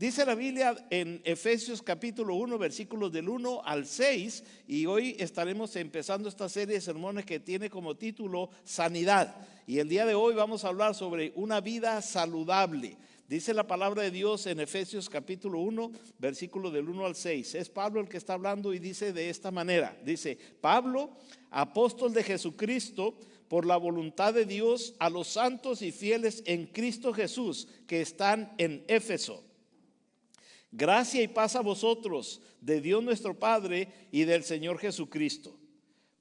Dice la Biblia en Efesios capítulo 1, versículos del 1 al 6, y hoy estaremos empezando esta serie de sermones que tiene como título Sanidad. Y el día de hoy vamos a hablar sobre una vida saludable. Dice la palabra de Dios en Efesios capítulo 1, versículo del 1 al 6. Es Pablo el que está hablando y dice de esta manera. Dice, Pablo, apóstol de Jesucristo, por la voluntad de Dios, a los santos y fieles en Cristo Jesús que están en Éfeso. Gracia y paz a vosotros, de Dios nuestro Padre y del Señor Jesucristo.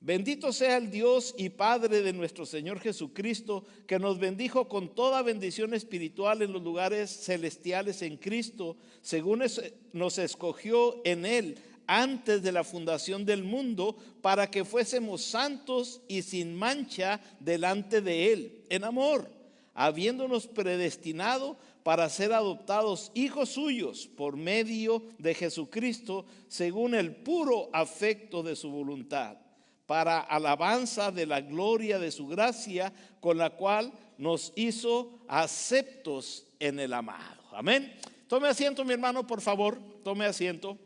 Bendito sea el Dios y Padre de nuestro Señor Jesucristo, que nos bendijo con toda bendición espiritual en los lugares celestiales en Cristo, según nos escogió en Él antes de la fundación del mundo, para que fuésemos santos y sin mancha delante de Él, en amor, habiéndonos predestinado para ser adoptados hijos suyos por medio de Jesucristo, según el puro afecto de su voluntad, para alabanza de la gloria de su gracia, con la cual nos hizo aceptos en el amado. Amén. Tome asiento, mi hermano, por favor, tome asiento.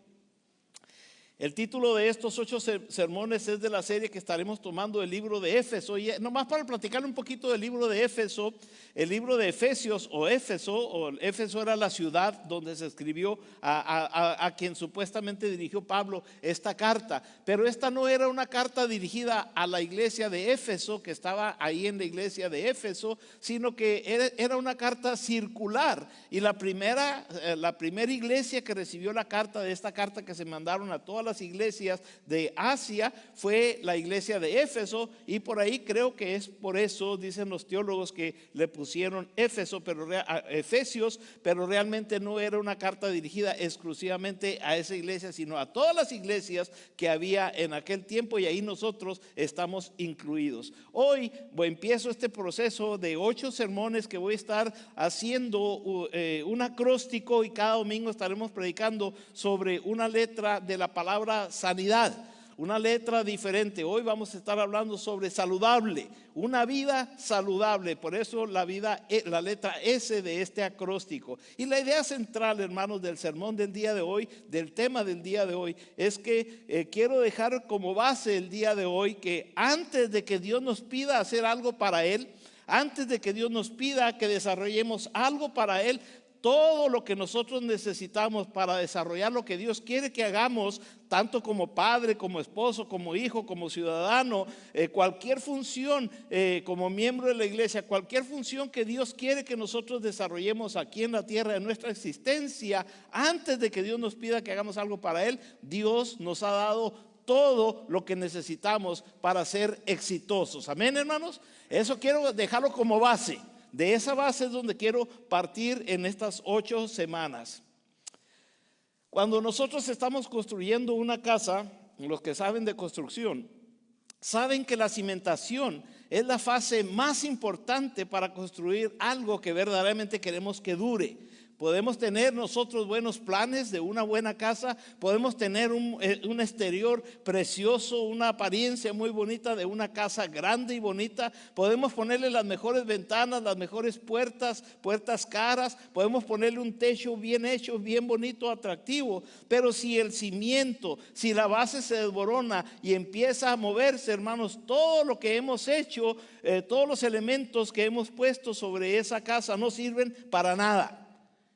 El título de estos 8 sermones es de la serie que estaremos tomando del libro de Éfeso. Y nomás para platicar un poquito del libro de Éfeso, el libro de Efesios o Éfeso era la ciudad donde se escribió a quien supuestamente dirigió Pablo esta carta. Pero esta no era una carta dirigida a la iglesia de Éfeso, que estaba ahí en la iglesia de Éfeso, sino que era una carta circular. Y la primera iglesia que recibió la carta de esta carta que se mandaron a todas las iglesias de Asia fue la iglesia de Éfeso, y por ahí creo que es por eso, dicen los teólogos, que le pusieron Efesios, pero realmente no era una carta dirigida exclusivamente a esa iglesia, sino a todas las iglesias que había en aquel tiempo, y ahí nosotros estamos incluidos. Hoy empiezo este proceso de 8 sermones que voy a estar haciendo un acróstico, y cada domingo estaremos predicando sobre una letra de la palabra sanidad, una letra diferente. Hoy vamos a estar hablando sobre saludable, una vida saludable. Por eso la letra S de este acróstico. Y la idea central, hermanos, del sermón del día de hoy, del tema del día de hoy, es que quiero dejar como base el día de hoy que antes de que Dios nos pida hacer algo para Él, antes de que Dios nos pida que desarrollemos algo para Él, todo lo que nosotros necesitamos para desarrollar lo que Dios quiere que hagamos, tanto como padre, como esposo, como hijo, como ciudadano, cualquier función, como miembro de la iglesia, cualquier función que Dios quiere que nosotros desarrollemos aquí en la tierra, en nuestra existencia, antes de que Dios nos pida que hagamos algo para Él, Dios nos ha dado todo lo que necesitamos para ser exitosos. Amén, hermanos. Eso quiero dejarlo como base. De esa base es donde quiero partir en estas 8 semanas. Cuando nosotros estamos construyendo una casa, los que saben de construcción, saben que la cimentación es la fase más importante para construir algo que verdaderamente queremos que dure. Podemos tener nosotros buenos planes de una buena casa, podemos tener un exterior precioso, una apariencia muy bonita de una casa grande y bonita, podemos ponerle las mejores ventanas, las mejores puertas caras, podemos ponerle un techo bien hecho, bien bonito, atractivo, pero si el cimiento, si la base se desborona y empieza a moverse, hermanos, todo lo que hemos hecho, todos los elementos que hemos puesto sobre esa casa no sirven para nada.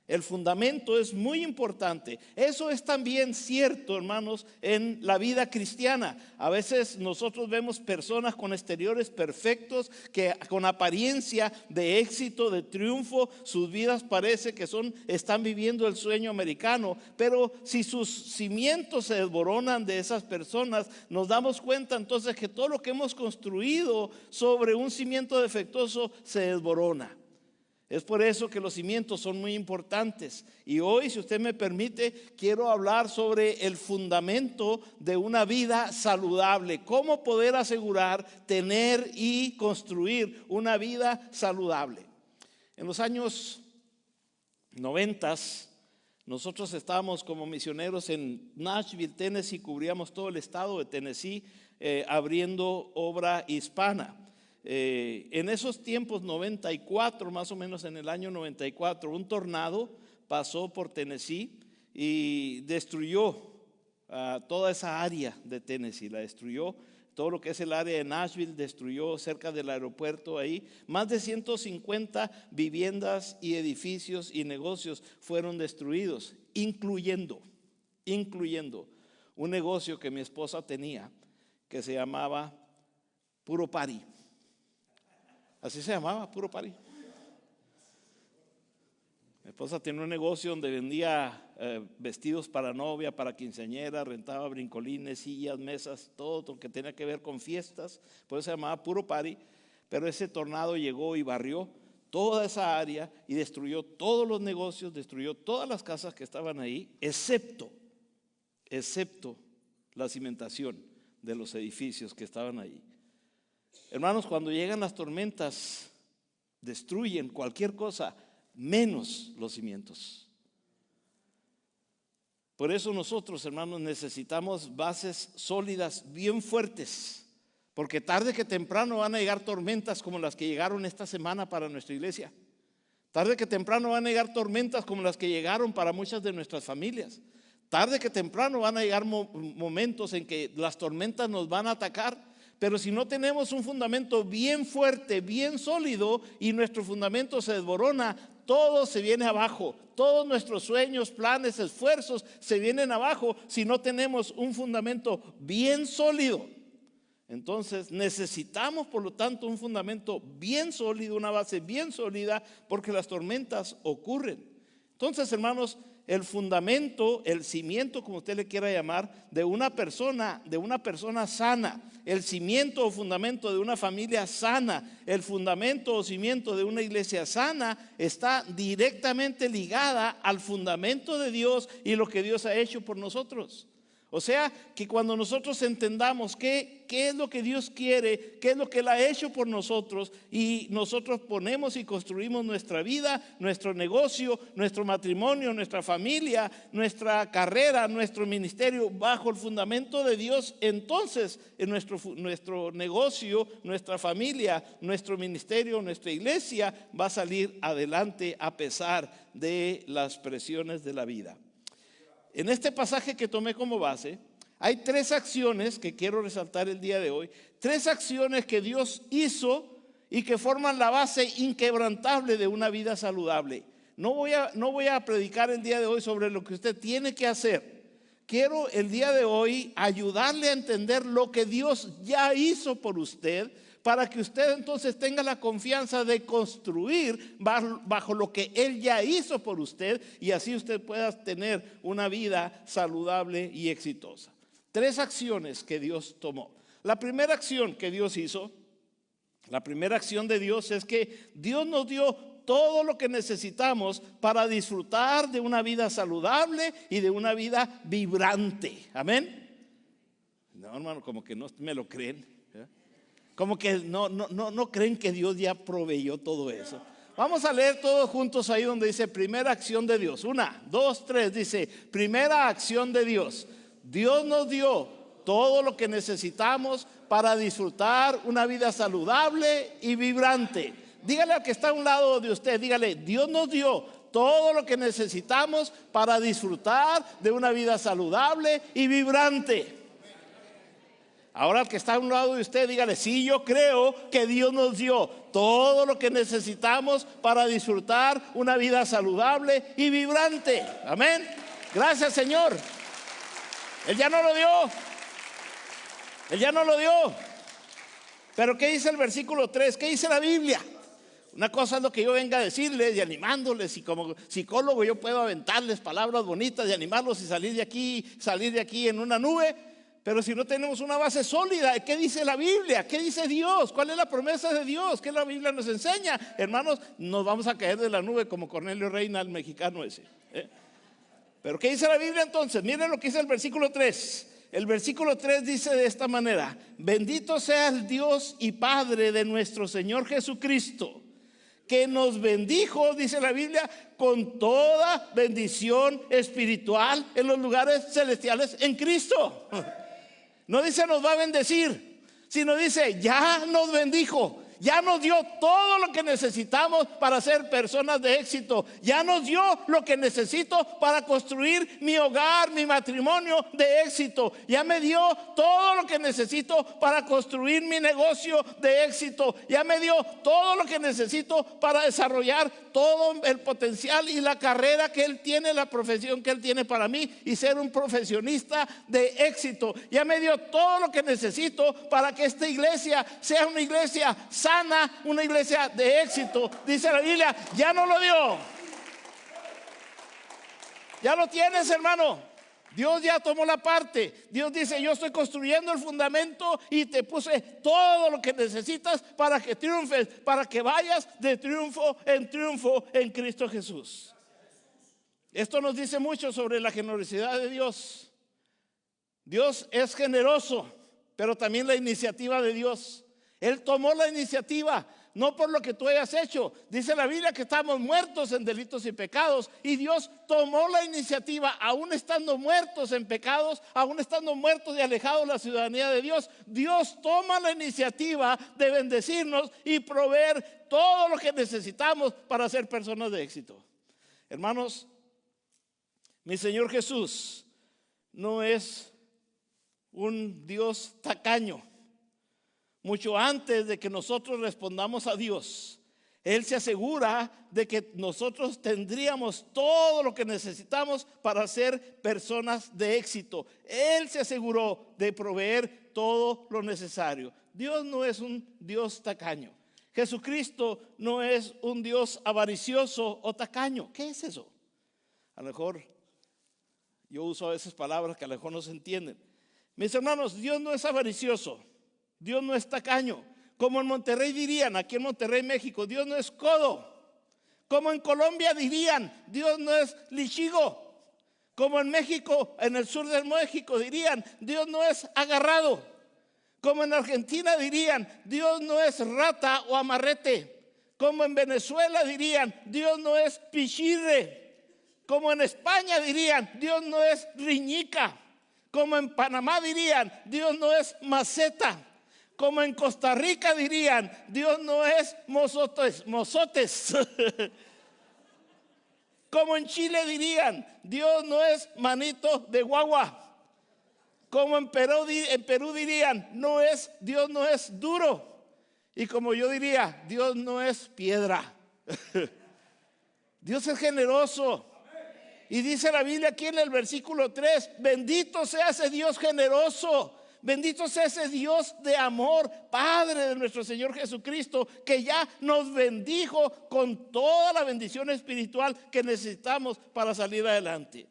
El fundamento es muy importante. Eso es también cierto, hermanos, en la vida cristiana. A veces nosotros vemos personas con exteriores perfectos, que con apariencia de éxito, de triunfo, sus vidas parece que están viviendo el sueño americano. Pero si sus cimientos se desboronan de esas personas, nos damos cuenta entonces que todo lo que hemos construido sobre un cimiento defectuoso se desborona. Es por eso que los cimientos son muy importantes. Y hoy, si usted me permite, quiero hablar sobre el fundamento de una vida saludable. Cómo poder asegurar, tener y construir una vida saludable. En los años 90, nosotros estábamos como misioneros en Nashville, Tennessee, cubríamos todo el estado de Tennessee, abriendo obra hispana. En esos tiempos, 94, más o menos en el año 94, un tornado pasó por Tennessee y destruyó toda esa área de Tennessee, la destruyó. Todo lo que es el área de Nashville, destruyó cerca del aeropuerto ahí. Más de 150 viviendas y edificios y negocios fueron destruidos, incluyendo un negocio que mi esposa tenía que se llamaba Puro Party. Así se llamaba, Puro Party. Mi esposa tenía un negocio donde vendía vestidos para novia, para quinceañera, rentaba brincolines, sillas, mesas, todo lo que tenía que ver con fiestas. Por eso se llamaba Puro Party. Pero ese tornado llegó y barrió toda esa área y destruyó todos los negocios, destruyó todas las casas que estaban ahí, excepto la cimentación de los edificios que estaban ahí. Hermanos, cuando llegan las tormentas, destruyen cualquier cosa, menos los cimientos. Por eso nosotros, hermanos, necesitamos bases sólidas, bien fuertes, porque tarde que temprano van a llegar tormentas como las que llegaron esta semana para nuestra iglesia. Tarde que temprano van a llegar tormentas como las que llegaron para muchas de nuestras familias. Tarde que temprano van a llegar momentos en que las tormentas nos van a atacar. Pero si no tenemos un fundamento bien fuerte, bien sólido, y nuestro fundamento se desborona, todo se viene abajo. Todos nuestros sueños, planes, esfuerzos se vienen abajo si no tenemos un fundamento bien sólido. Entonces necesitamos, por lo tanto, un fundamento bien sólido, una base bien sólida, porque las tormentas ocurren. Entonces, hermanos, el fundamento, el cimiento, como usted le quiera llamar, de una persona sana, el cimiento o fundamento de una familia sana, el fundamento o cimiento de una iglesia sana, está directamente ligada al fundamento de Dios y lo que Dios ha hecho por nosotros. O sea, que cuando nosotros entendamos qué es lo que Dios quiere, qué es lo que Él ha hecho por nosotros, y nosotros ponemos y construimos nuestra vida, nuestro negocio, nuestro matrimonio, nuestra familia, nuestra carrera, nuestro ministerio bajo el fundamento de Dios, entonces en nuestro negocio, nuestra familia, nuestro ministerio, nuestra iglesia va a salir adelante a pesar de las presiones de la vida. En este pasaje que tomé como base, hay 3 acciones que quiero resaltar el día de hoy. 3 acciones que Dios hizo y que forman la base inquebrantable de una vida saludable. No voy a predicar el día de hoy sobre lo que usted tiene que hacer. Quiero el día de hoy ayudarle a entender lo que Dios ya hizo por usted, para que usted entonces tenga la confianza de construir bajo lo que Él ya hizo por usted, y así usted pueda tener una vida saludable y exitosa. 3 acciones que Dios tomó. La primera acción que Dios hizo, la primera acción de Dios es que Dios nos dio todo lo que necesitamos para disfrutar de una vida saludable y de una vida vibrante. Amén. No, hermano, como que no me lo creen. Como que no creen que Dios ya proveyó todo eso. Vamos a leer todos juntos ahí donde dice primera acción de Dios. 1, 2, 3, dice primera acción de Dios. Dios nos dio todo lo que necesitamos para disfrutar una vida saludable y vibrante. Dígale al que está a un lado de usted, dígale, Dios nos dio todo lo que necesitamos para disfrutar de una vida saludable y vibrante. Ahora al que está a un lado de usted, dígale, sí, yo creo que Dios nos dio todo lo que necesitamos para disfrutar una vida saludable y vibrante. Amén. Gracias, Señor. Él ya no lo dio. Él ya no lo dio. Pero ¿qué dice el versículo 3? ¿Qué dice la Biblia? Una cosa es lo que yo venga a decirles y animándoles, y como psicólogo yo puedo aventarles palabras bonitas y animarlos y salir de aquí en una nube. Pero si no tenemos una base sólida, ¿qué dice la Biblia? ¿Qué dice Dios? ¿Cuál es la promesa de Dios? ¿Qué la Biblia nos enseña? Hermanos, nos vamos a caer de la nube como Cornelio Reina, el mexicano ese. Pero ¿qué dice la Biblia entonces? Miren lo que dice el versículo 3. El versículo 3 dice de esta manera: bendito sea el Dios y Padre de nuestro Señor Jesucristo, que nos bendijo, dice la Biblia, con toda bendición espiritual en los lugares celestiales en Cristo. No dice nos va a bendecir, sino dice ya nos bendijo. Ya nos dio todo lo que necesitamos para ser personas de éxito. Ya nos dio lo que necesito para construir mi hogar, mi matrimonio de éxito. Ya me dio todo lo que necesito para construir mi negocio de éxito. Ya me dio todo lo que necesito para desarrollar todo el potencial y la carrera que Él tiene, la profesión que Él tiene para mí y ser un profesionista de éxito. Ya me dio todo lo que necesito para que esta iglesia sea una iglesia sana, una iglesia de éxito. Dice la Biblia, ya no lo dio. Ya lo tienes, hermano. Dios ya tomó la parte. Dios dice, yo estoy construyendo el fundamento y te puse todo lo que necesitas para que triunfes, para que vayas de triunfo en Cristo Jesús. Esto nos dice mucho sobre la generosidad de Dios. Dios es generoso, pero también la iniciativa de Dios. Él tomó la iniciativa, no por lo que tú hayas hecho. Dice la Biblia que estamos muertos en delitos y pecados, y Dios tomó la iniciativa, aún estando muertos en pecados, aún estando muertos y alejados de la ciudadanía de Dios. Dios toma la iniciativa de bendecirnos y proveer todo lo que necesitamos para ser personas de éxito. Hermanos, mi Señor Jesús no es un Dios tacaño. Mucho antes de que nosotros respondamos a Dios, Él se asegura de que nosotros tendríamos todo lo que necesitamos para ser personas de éxito. Él se aseguró de proveer todo lo necesario. Dios no es un Dios tacaño. Jesucristo no es un Dios avaricioso o tacaño. ¿Qué es eso? A lo mejor yo uso a veces palabras que a lo mejor no se entienden. Mis hermanos, Dios no es avaricioso, Dios no es tacaño. Como en Monterrey dirían, aquí en Monterrey, México, Dios no es codo. Como en Colombia dirían, Dios no es lichigo. Como en México, en el sur de México dirían, Dios no es agarrado. Como en Argentina dirían, Dios no es rata o amarrete. Como en Venezuela dirían, Dios no es pichirre. Como en España dirían, Dios no es riñica. Como en Panamá dirían, Dios no es maceta. Como en Costa Rica dirían, Dios no es mozotes. Como en Chile dirían, Dios no es manito de guagua. Como en Perú dirían, Dios no es duro. Y como yo diría, Dios no es piedra. Dios es generoso. Y dice la Biblia aquí en el versículo 3, bendito sea ese Dios generoso, bendito sea ese Dios de amor, Padre de nuestro Señor Jesucristo, que ya nos bendijo con toda la bendición espiritual que necesitamos para salir adelante.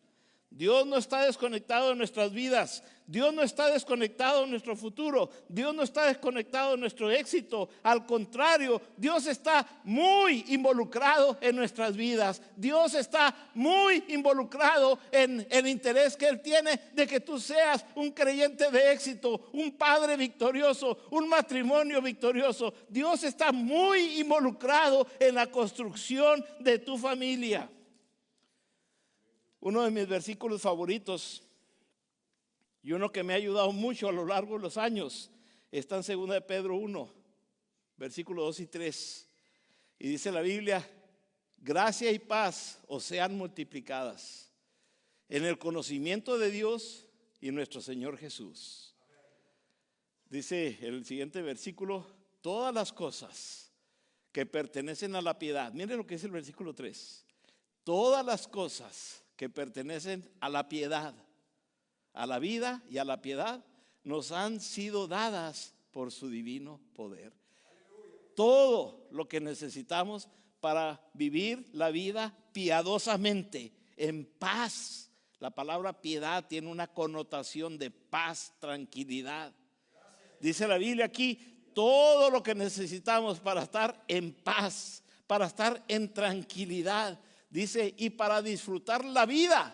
Dios no está desconectado de nuestras vidas. Dios no está desconectado de nuestro futuro. Dios no está desconectado de nuestro éxito. Al contrario, Dios está muy involucrado en nuestras vidas. Dios está muy involucrado en el interés que Él tiene de que tú seas un creyente de éxito, un padre victorioso, un matrimonio victorioso. Dios está muy involucrado en la construcción de tu familia. Uno de mis versículos favoritos y uno que me ha ayudado mucho a lo largo de los años está en 2 de Pedro 1, versículos 2 y 3. Y dice la Biblia, gracia y paz os sean multiplicadas en el conocimiento de Dios y nuestro Señor Jesús. Dice el siguiente versículo, todas las cosas que pertenecen a la piedad. Miren lo que dice el versículo 3. Todas las cosas que pertenecen a la piedad, a la vida y a la piedad, nos han sido dadas por su divino poder. Todo lo que necesitamos para vivir la vida piadosamente, en paz. La palabra piedad tiene una connotación de paz, tranquilidad. Dice la Biblia aquí, todo lo que necesitamos para estar en paz, para estar en tranquilidad. Dice, y para disfrutar la vida,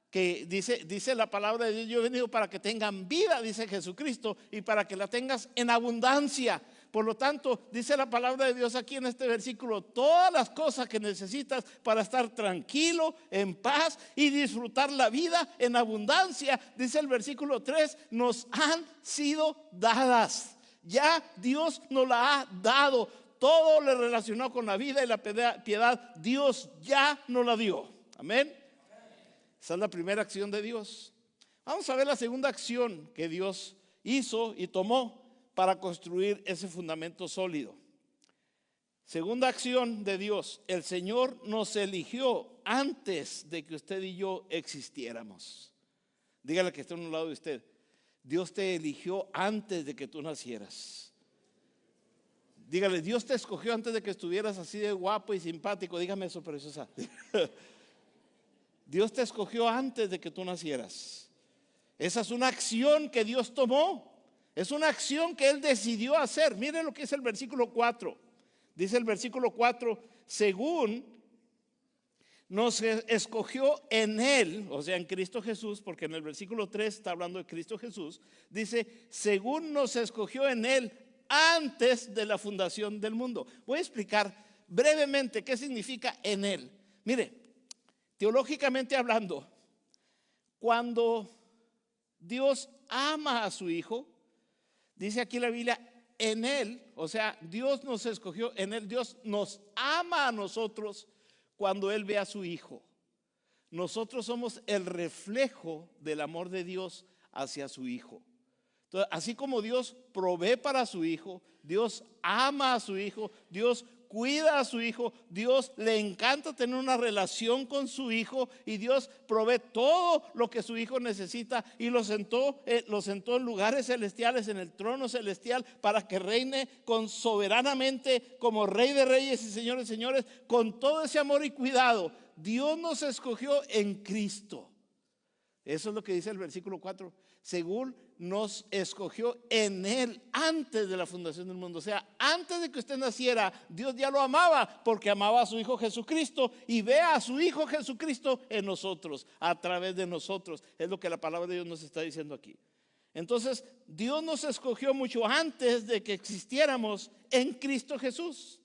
que dice la palabra de Dios, yo he venido para que tengan vida, dice Jesucristo, y para que la tengas en abundancia. Por lo tanto, dice la palabra de Dios aquí en este versículo, todas las cosas que necesitas para estar tranquilo, en paz y disfrutar la vida en abundancia, dice el versículo 3, nos han sido dadas. ya Dios nos la ha dado. Todo lo relacionado con la vida y la piedad, Dios ya nos la dio. Amén. Esa es la primera acción de Dios. Vamos a ver la segunda acción que Dios hizo y tomó para construir ese fundamento sólido. Segunda acción de Dios: el Señor nos eligió antes de que usted y yo existiéramos. Dígale que está a un lado de usted: Dios te eligió antes de que tú nacieras. Dígale: Dios te escogió antes de que estuvieras así de guapo y simpático. Dígame eso, preciosa. Dios te escogió antes de que tú nacieras. Esa es una acción que Dios tomó. Es una acción que Él decidió hacer. Miren lo que dice el versículo 4. Dice el versículo 4: según nos escogió en Él, o sea, en Cristo Jesús, porque en el versículo 3 está hablando de Cristo Jesús. Dice: según nos escogió en Él antes de la fundación del mundo. Voy a explicar brevemente qué significa en Él. Mire, teológicamente hablando, cuando Dios ama a su Hijo, dice aquí la Biblia, en Él, o sea, Dios nos escogió en Él. Dios nos ama a nosotros cuando Él ve a su Hijo. Nosotros somos el reflejo del amor de Dios hacia su Hijo. Entonces, así como Dios provee para su Hijo, Dios ama a su Hijo, Dios cuida a su Hijo, Dios le encanta tener una relación con su Hijo, y Dios provee todo lo que su Hijo necesita y lo sentó en lugares celestiales, en el trono celestial, para que reine soberanamente como Rey de Reyes y Señor de Señores, con todo ese amor y cuidado. Dios nos escogió en Cristo. Eso es lo que dice el versículo 4. Según nos escogió en Él antes de la fundación del mundo. O sea, antes de que usted naciera, Dios ya lo amaba, porque amaba a su Hijo Jesucristo, y ve a su Hijo Jesucristo en nosotros, a través de nosotros. Es lo que la palabra de Dios nos está diciendo aquí. Entonces, Dios nos escogió mucho antes de que existiéramos en Cristo Jesús.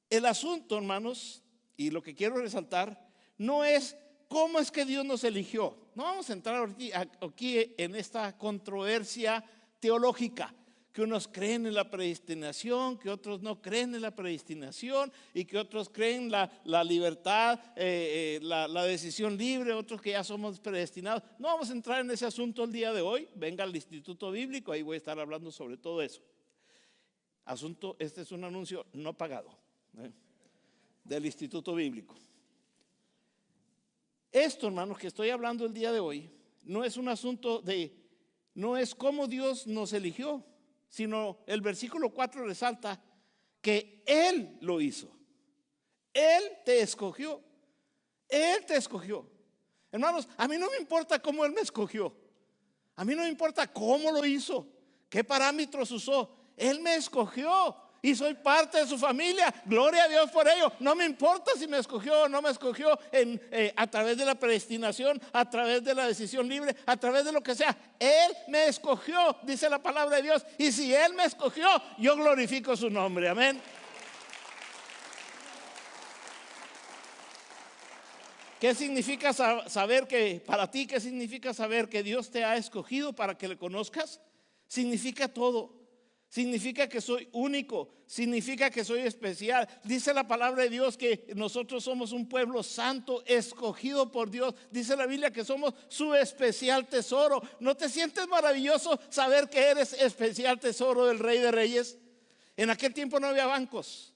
El asunto, hermanos, y lo que quiero resaltar, no es cómo es que Dios nos eligió. No vamos a entrar aquí en esta controversia teológica, que unos creen en la predestinación, que otros no creen en la predestinación, y que otros creen la libertad, la decisión libre, otros que ya somos predestinados. No vamos a entrar en ese asunto el día de hoy. Venga al Instituto Bíblico, ahí voy a estar hablando sobre todo eso. Este es un anuncio no pagado, del Instituto Bíblico. Esto, hermanos, que estoy hablando el día de hoy, no es un asunto no es cómo Dios nos eligió, sino el versículo 4 resalta que Él lo hizo. Él te escogió. Él te escogió. Hermanos, a mí no me importa cómo Él me escogió. A mí no me importa cómo lo hizo, qué parámetros usó. Él me escogió y soy parte de su familia. Gloria a Dios por ello. No me importa si me escogió o no me escogió a través de la predestinación, a través de la decisión libre, a través de lo que sea. Él me escogió, dice la palabra de Dios. Y si Él me escogió, yo glorifico su nombre. Amén. ¿Qué significa saber que, para ti, qué significa saber que Dios te ha escogido para que le conozcas? Significa todo. Significa que soy único, significa que soy especial. Dice la palabra de Dios que nosotros somos un pueblo santo, escogido por Dios. Dice la Biblia que somos su especial tesoro. ¿No te sientes maravilloso saber que eres especial tesoro del Rey de Reyes? En aquel tiempo no había bancos.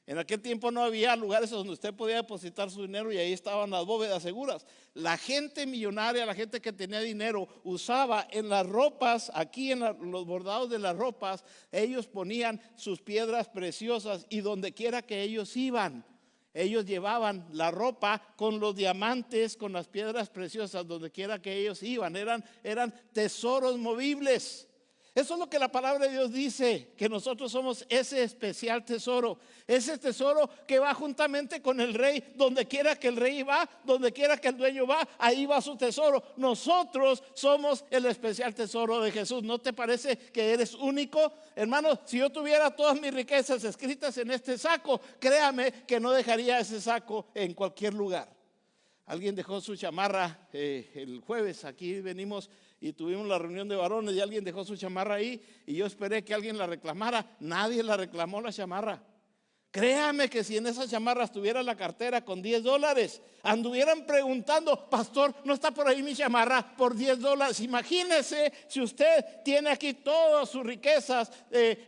En aquel tiempo no había lugares donde usted podía depositar su dinero, y ahí estaban las bóvedas seguras. La gente millonaria, la gente que tenía dinero, usaba en las ropas, aquí en los bordados de las ropas, ellos ponían sus piedras preciosas, y donde quiera que ellos iban, ellos llevaban la ropa con los diamantes, con las piedras preciosas, donde quiera que ellos iban. Eran tesoros movibles. Eso es lo que la palabra de Dios dice, que nosotros somos ese especial tesoro, ese tesoro que va juntamente con el rey. Donde quiera que el rey va, donde quiera que el dueño va, ahí va su tesoro. Nosotros somos el especial tesoro de Jesús. ¿No te parece que eres único? Hermano, si yo tuviera todas mis riquezas escritas en este saco, créame que no dejaría ese saco en cualquier lugar. Alguien dejó su chamarra el jueves, aquí venimos, y tuvimos la reunión de varones y alguien dejó su chamarra ahí y yo esperé que alguien la reclamara. Nadie la reclamó la chamarra. Créame que si en esa chamarra estuviera la cartera con $10, anduvieran preguntando, pastor, ¿no está por ahí mi chamarra por $10? Imagínese si usted tiene aquí todas sus riquezas,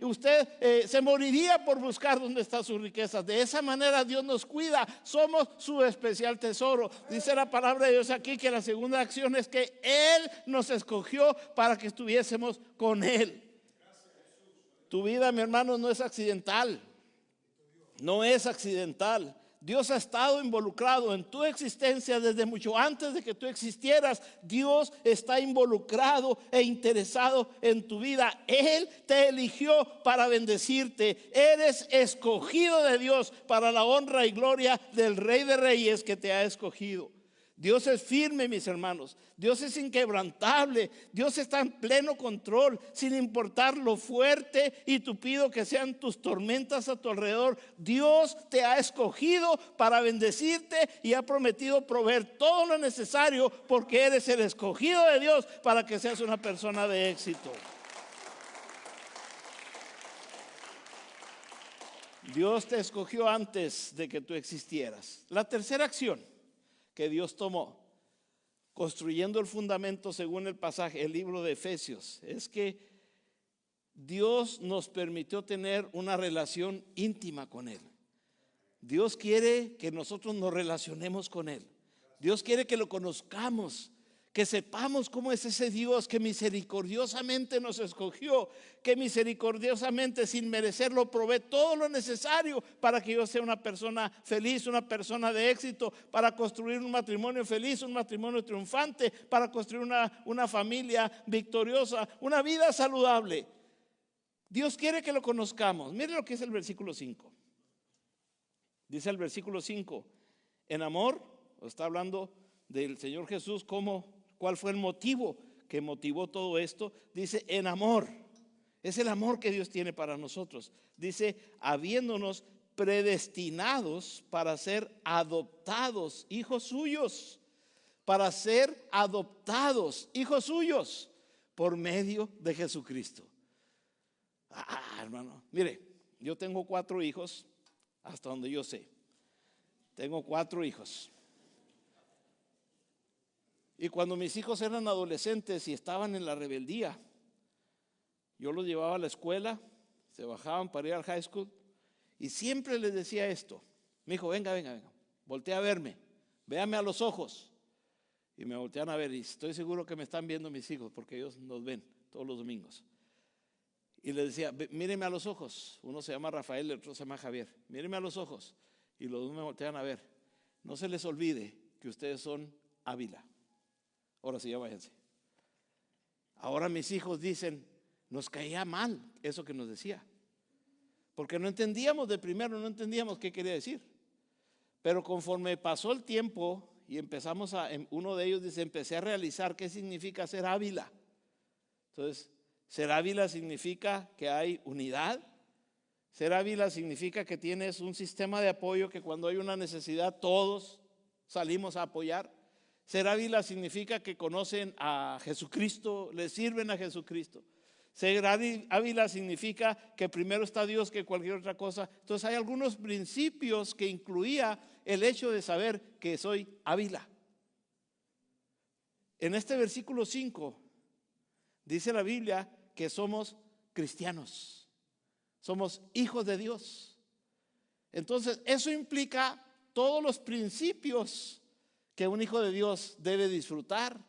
usted se moriría por buscar dónde están sus riquezas. De esa manera Dios nos cuida, somos su especial tesoro. Dice la palabra de Dios aquí que la segunda acción es que Él nos escogió para que estuviésemos con Él. Tu vida, mi hermano, no es accidental. No es accidental. Dios ha estado involucrado en tu existencia desde mucho antes de que tú existieras. Dios está involucrado e interesado en tu vida. Él te eligió para bendecirte. Eres escogido de Dios para la honra y gloria del Rey de Reyes que te ha escogido. Dios es firme, mis hermanos. Dios es inquebrantable. Dios está en pleno control, sin importar lo fuerte y tupido que sean tus tormentas a tu alrededor. Dios te ha escogido para bendecirte y ha prometido proveer todo lo necesario porque eres el escogido de Dios para que seas una persona de éxito. Dios te escogió antes de que tú existieras. La tercera acción que Dios tomó, construyendo el fundamento según el pasaje, el libro de Efesios, es que Dios nos permitió tener una relación íntima con Él. Dios quiere que nosotros nos relacionemos con Él. Dios quiere que lo conozcamos, que sepamos cómo es ese Dios que misericordiosamente nos escogió, que misericordiosamente sin merecerlo provee todo lo necesario para que yo sea una persona feliz, una persona de éxito, para construir un matrimonio feliz, un matrimonio triunfante, para construir una familia victoriosa, una vida saludable. Dios quiere que lo conozcamos. Mire lo que es el versículo 5. Dice el versículo 5, en amor, está hablando del Señor Jesús, ¿cuál fue el motivo que motivó todo esto? Dice, en amor. Es el amor que Dios tiene para nosotros. Dice, habiéndonos predestinados para ser adoptados hijos suyos. Para ser adoptados hijos suyos por medio de Jesucristo. Hermano, mire, yo tengo 4 hijos, hasta donde yo sé. Tengo 4 hijos. Y cuando mis hijos eran adolescentes y estaban en la rebeldía, yo los llevaba a la escuela, se bajaban para ir al high school y siempre les decía esto: mi hijo, venga, voltea a verme, véame a los ojos. Y me voltean a ver y estoy seguro que me están viendo mis hijos porque ellos nos ven todos los domingos. Y les decía, míreme a los ojos. Uno se llama Rafael, el otro se llama Javier. Míreme a los ojos. Y los dos me voltean a ver. No se les olvide que ustedes son Ávila. Ahora sí, ya váyanse. Ahora mis hijos dicen, nos caía mal eso que nos decía. Porque no entendíamos de primero, no entendíamos qué quería decir. Pero conforme pasó el tiempo y uno de ellos dice, empecé a realizar qué significa ser Ávila. Entonces, ser Ávila significa que hay unidad. Ser Ávila significa que tienes un sistema de apoyo que cuando hay una necesidad todos salimos a apoyar. Ser Ávila significa que conocen a Jesucristo, le sirven a Jesucristo. Ser Ávila significa que primero está Dios que cualquier otra cosa. Entonces hay algunos principios que incluía el hecho de saber que soy Ávila. En este versículo 5 dice la Biblia que somos cristianos, somos hijos de Dios. Entonces eso implica todos los principios que un hijo de Dios debe disfrutar,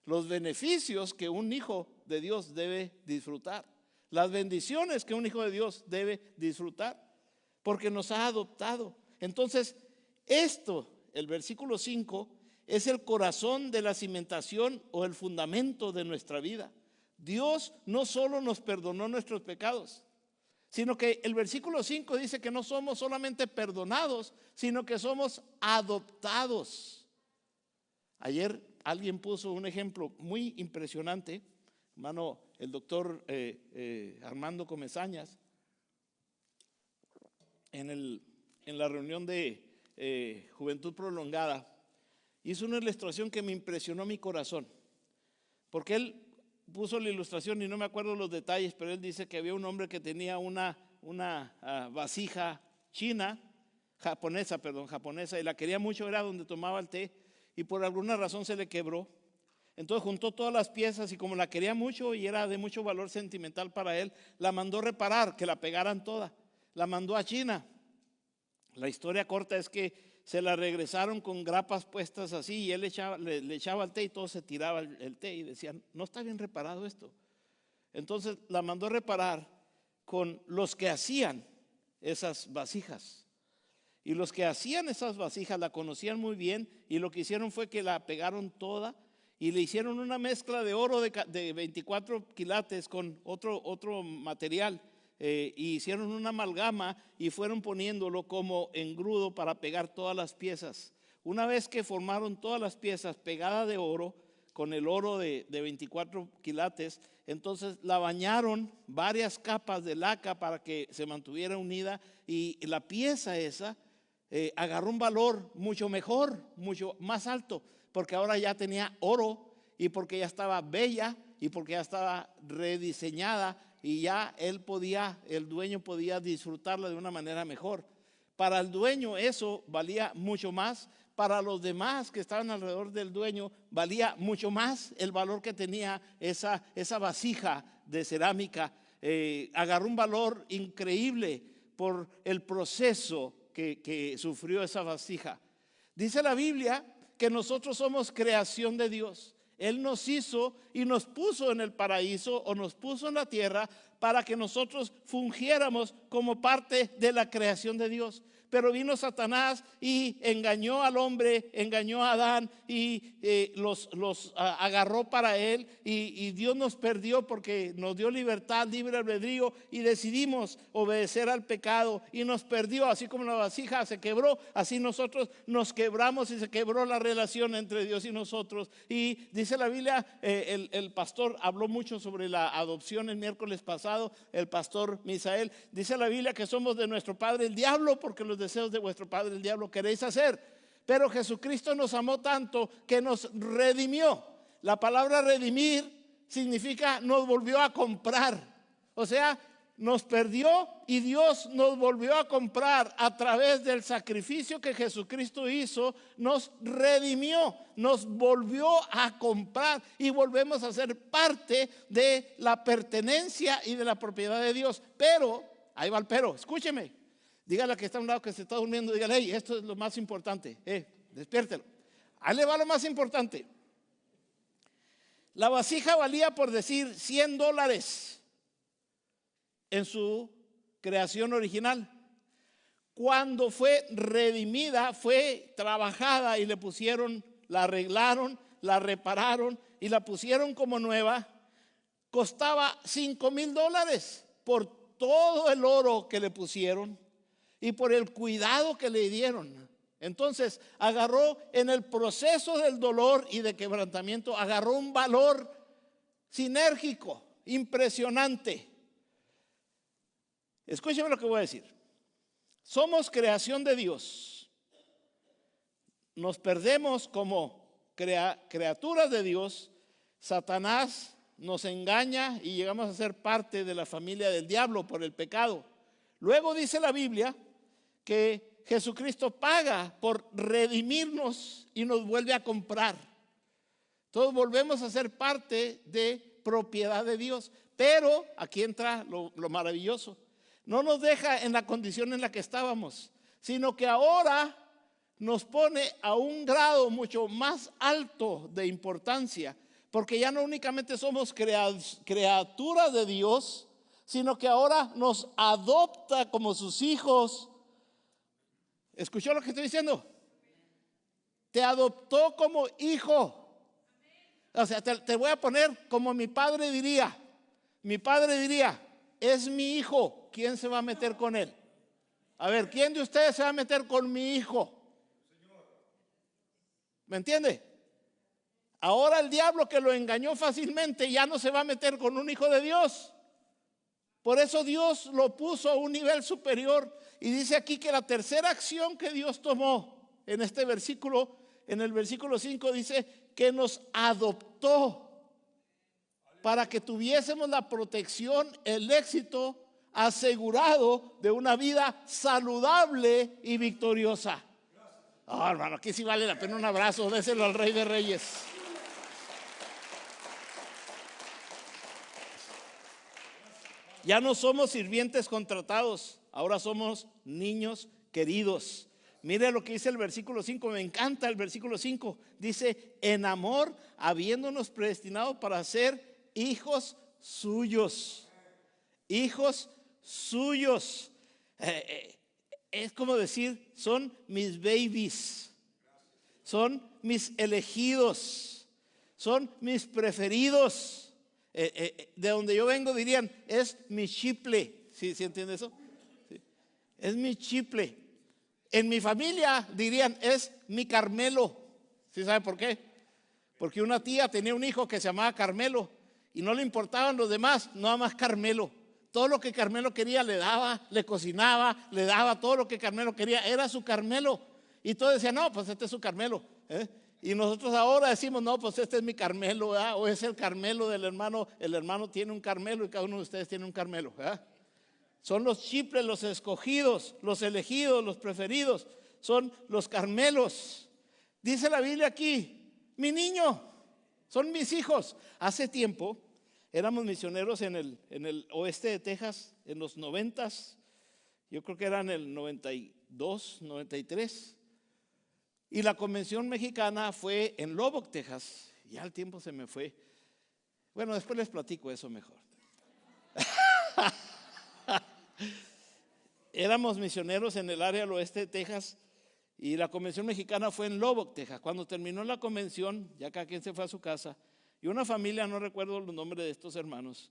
los beneficios que un hijo de Dios debe disfrutar, las bendiciones que un hijo de Dios debe disfrutar, porque nos ha adoptado. Entonces el versículo 5 es el corazón de la cimentación o el fundamento de nuestra vida. Dios no solo nos perdonó nuestros pecados, sino que el versículo 5 dice que no somos solamente perdonados, sino que somos adoptados. Ayer alguien puso un ejemplo muy impresionante, hermano, el doctor Armando Comesañas, en la reunión de Juventud Prolongada, hizo una ilustración que me impresionó mi corazón, porque él puso la ilustración y no me acuerdo los detalles, pero él dice que había un hombre que tenía una vasija japonesa, y la quería mucho, era donde tomaba el té, y por alguna razón se le quebró. Entonces juntó todas las piezas y como la quería mucho y era de mucho valor sentimental para él, la mandó reparar, que la pegaran toda. La mandó a China. La historia corta es que se la regresaron con grapas puestas así y él le echaba el té y todo se tiraba el té y decían, no está bien reparado esto. Entonces la mandó reparar con los que hacían esas vasijas. Y los que hacían esas vasijas la conocían muy bien y lo que hicieron fue que la pegaron toda y le hicieron una mezcla de oro de 24 quilates con otro material. Y hicieron una amalgama y fueron poniéndolo como engrudo para pegar todas las piezas. Una vez que formaron todas las piezas pegadas de oro, con el oro de 24 quilates, entonces la bañaron varias capas de laca para que se mantuviera unida y la pieza esa agarró un valor mucho mejor, mucho más alto, porque ahora ya tenía oro y porque ya estaba bella y porque ya estaba rediseñada y ya el dueño podía disfrutarla de una manera mejor. Para el dueño eso valía mucho más, para los demás que estaban alrededor del dueño valía mucho más el valor que tenía esa vasija de cerámica. Agarró un valor increíble por el proceso que sufrió esa vasija. Dice la Biblia que nosotros somos creación de Dios. Él nos hizo y nos puso en el paraíso o nos puso en la tierra para que nosotros fungiéramos como parte de la creación de Dios. Pero vino Satanás y engañó al hombre, engañó a Adán y los agarró para él y Dios nos perdió porque nos dio libertad, libre albedrío y decidimos obedecer al pecado y nos perdió. Así como la vasija se quebró, así nosotros nos quebramos y se quebró la relación entre Dios y nosotros. Y dice la Biblia, el pastor habló mucho sobre la adopción el miércoles pasado, el pastor Misael. Dice la Biblia que somos de nuestro padre el diablo porque los deseos de vuestro padre el diablo queréis hacer. Pero Jesucristo nos amó tanto que nos redimió. La palabra redimir significa nos volvió a comprar. O sea, nos perdió y Dios nos volvió a comprar a través del sacrificio que Jesucristo hizo. Nos redimió, nos volvió a comprar y volvemos a ser parte de la pertenencia y de la propiedad de Dios. Pero, ahí va el pero, escúcheme. Dígale a que está a un lado que se está durmiendo, dígale, hey, esto es lo más importante, despiértelo. Ahí le va lo más importante. La vasija valía, por decir, $100 en su creación original. Cuando fue redimida, fue trabajada y le pusieron, la arreglaron, la repararon y la pusieron como nueva. Costaba $5,000 por todo el oro que le pusieron y por el cuidado que le dieron. Entonces agarró en el proceso del dolor y de quebrantamiento, agarró un valor sinérgico, impresionante. Escúcheme lo que voy a decir. Somos creación de Dios. Nos perdemos como criaturas de Dios. Satanás nos engaña y llegamos a ser parte de la familia del diablo por el pecado. Luego dice la Biblia que Jesucristo paga por redimirnos y nos vuelve a comprar. Todos volvemos a ser parte de propiedad de Dios. Pero aquí entra lo maravilloso. No nos deja en la condición en la que estábamos, sino que ahora nos pone a un grado mucho más alto de importancia. Porque ya no únicamente somos criaturas de Dios, sino que ahora nos adopta como sus hijos. ¿Escuchó lo que estoy diciendo? Te adoptó como hijo. O sea, te voy a poner como mi padre diría. Mi padre diría, es mi hijo, ¿quién se va a meter con él? A ver, ¿quién de ustedes se va a meter con mi hijo? ¿Me entiende? Ahora el diablo que lo engañó fácilmente ya no se va a meter con un hijo de Dios. Por eso Dios lo puso a un nivel superior. Y dice aquí que la tercera acción que Dios tomó en este versículo, en el versículo 5 dice que nos adoptó para que tuviésemos la protección, el éxito asegurado de una vida saludable y victoriosa. Oh, hermano, aquí sí vale la pena un abrazo, déselo al Rey de Reyes. Ya no somos sirvientes contratados, ahora somos niños queridos. Mire lo que dice el versículo 5, me encanta el versículo 5. Dice, en amor, habiéndonos predestinado para ser hijos suyos. Hijos suyos. Es como decir, son mis babies, son mis elegidos, son mis preferidos. De donde yo vengo dirían, es mi chiple. ¿Sí entiende eso? Sí. Es mi chiple. En mi familia dirían, es mi Carmelo. ¿Sí sabe por qué? Porque una tía tenía un hijo que se llamaba Carmelo y no le importaban los demás, nada más Carmelo. Todo lo que Carmelo quería le daba, le cocinaba, le daba todo lo que Carmelo quería, era su Carmelo. Y todos decían, no, pues este es su Carmelo. Y nosotros ahora decimos, no, pues este es mi Carmelo, ¿verdad? O es el Carmelo del hermano. El hermano tiene un Carmelo y cada uno de ustedes tiene un Carmelo, ¿verdad? Son los chiples, los escogidos, los elegidos, los preferidos. Son los Carmelos. Dice la Biblia aquí, mi niño, son mis hijos. Hace tiempo éramos misioneros en el oeste de Texas, en los 90s. Yo creo que era en el 92, 93. Y la convención mexicana fue en Lubbock, Texas. Ya el tiempo se me fue. Bueno, después les platico eso mejor. Éramos misioneros en el área del oeste de Texas y la convención mexicana fue en Lubbock, Texas. Cuando terminó la convención, ya cada quien se fue a su casa, y una familia, no recuerdo los nombres de estos hermanos,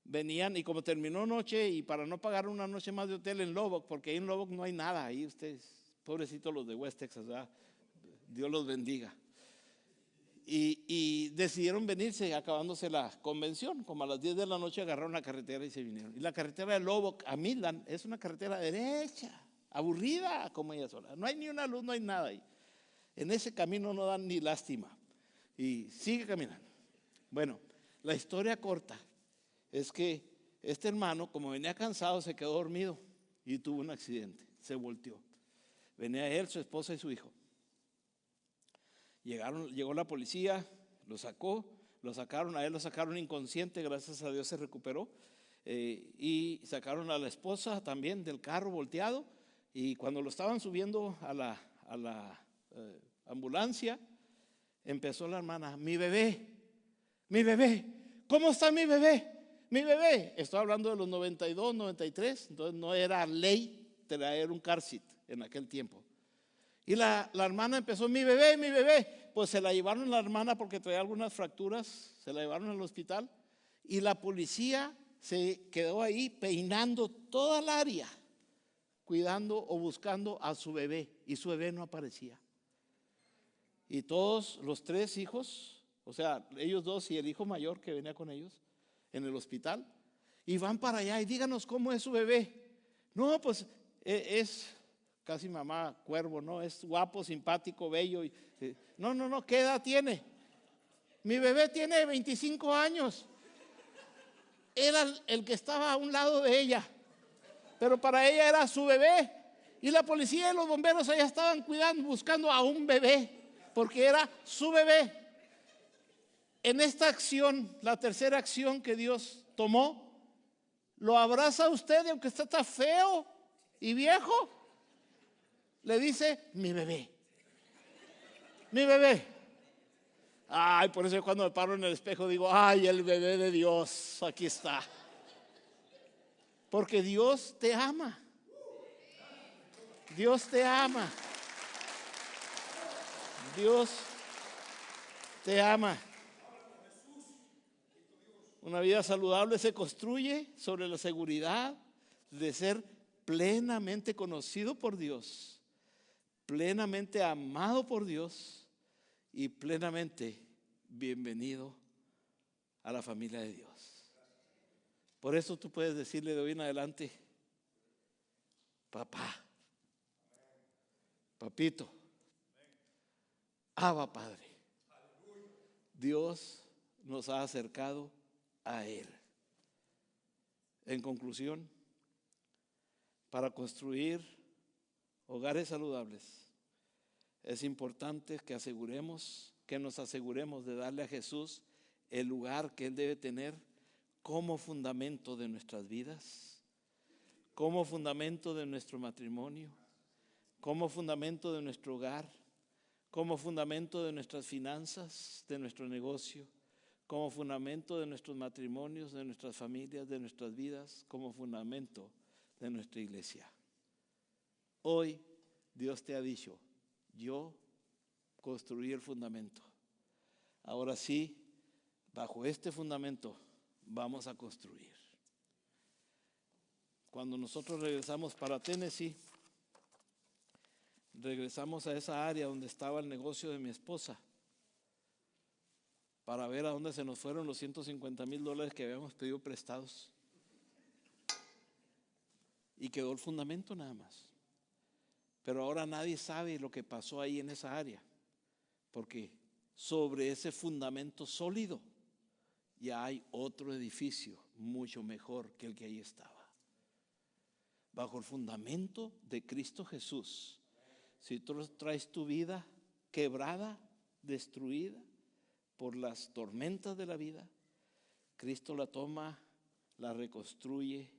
venían y como terminó noche y para no pagar una noche más de hotel en Lubbock, porque ahí en Lubbock no hay nada, ahí ustedes, pobrecitos los de West Texas, ¿verdad? Dios los bendiga. Y decidieron venirse acabándose la convención. Como a las 10 de la noche agarraron la carretera y se vinieron. Y la carretera de Lubbock a Midland es una carretera derecha, aburrida como ella sola. No hay ni una luz, no hay nada ahí. En ese camino no dan ni lástima. Y sigue caminando. Bueno, la historia corta es que este hermano, como venía cansado, se quedó dormido y tuvo un accidente. Se volteó. Venía él, su esposa y su hijo. Llegó la policía, lo sacaron, a él lo sacaron inconsciente, gracias a Dios se recuperó, y sacaron a la esposa también del carro volteado, y cuando lo estaban subiendo a la ambulancia, empezó la hermana, mi bebé, ¿cómo está mi bebé? Mi bebé, estoy hablando de los 92, 93, entonces no era ley traer un car seat en aquel tiempo. Y la hermana empezó, mi bebé, pues se la llevaron la hermana porque traía algunas fracturas, se la llevaron al hospital y la policía se quedó ahí peinando toda el área, cuidando o buscando a su bebé y su bebé no aparecía. Y todos los 3 hijos, o sea, ellos 2 y el hijo mayor que venía con ellos en el hospital, y van para allá y díganos cómo es su bebé. No, pues es casi mamá cuervo, ¿no? Es guapo, simpático, bello. No, ¿qué edad tiene? Mi bebé tiene 25 años. Era el que estaba a un lado de ella, pero para ella era su bebé. Y la policía y los bomberos allá estaban cuidando, buscando a un bebé, porque era su bebé. En esta acción, la tercera acción que Dios tomó, lo abraza a usted y aunque usted está feo y viejo, le dice, mi bebé. Ay, por eso cuando me paro en el espejo digo, ay, el bebé de Dios, aquí está. Porque Dios te ama. Dios te ama. Dios te ama. Una vida saludable se construye sobre la seguridad de ser plenamente conocido por Dios, plenamente amado por Dios y plenamente bienvenido a la familia de Dios. Por eso tú puedes decirle de hoy en adelante, papá, papito, Abba Padre. Dios nos ha acercado a Él. En conclusión, para construir hogares saludables, es importante que nos aseguremos de darle a Jesús el lugar que Él debe tener como fundamento de nuestras vidas, como fundamento de nuestro matrimonio, como fundamento de nuestro hogar, como fundamento de nuestras finanzas, de nuestro negocio, como fundamento de nuestros matrimonios, de nuestras familias, de nuestras vidas, como fundamento de nuestra iglesia. Hoy Dios te ha dicho, yo construí el fundamento. Ahora sí, bajo este fundamento vamos a construir. Cuando nosotros regresamos para Tennessee, regresamos a esa área donde estaba el negocio de mi esposa para ver a dónde se nos fueron los $150,000 que habíamos pedido prestados. Y quedó el fundamento nada más. Pero ahora nadie sabe lo que pasó ahí en esa área, porque sobre ese fundamento sólido ya hay otro edificio mucho mejor que el que ahí estaba. Bajo el fundamento de Cristo Jesús, si tú traes tu vida quebrada, destruida por las tormentas de la vida, Cristo la toma, la reconstruye,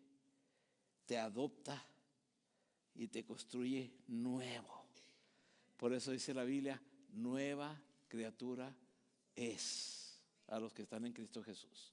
te adopta y te construye nuevo. Por eso dice la Biblia, nueva criatura es a los que están en Cristo Jesús.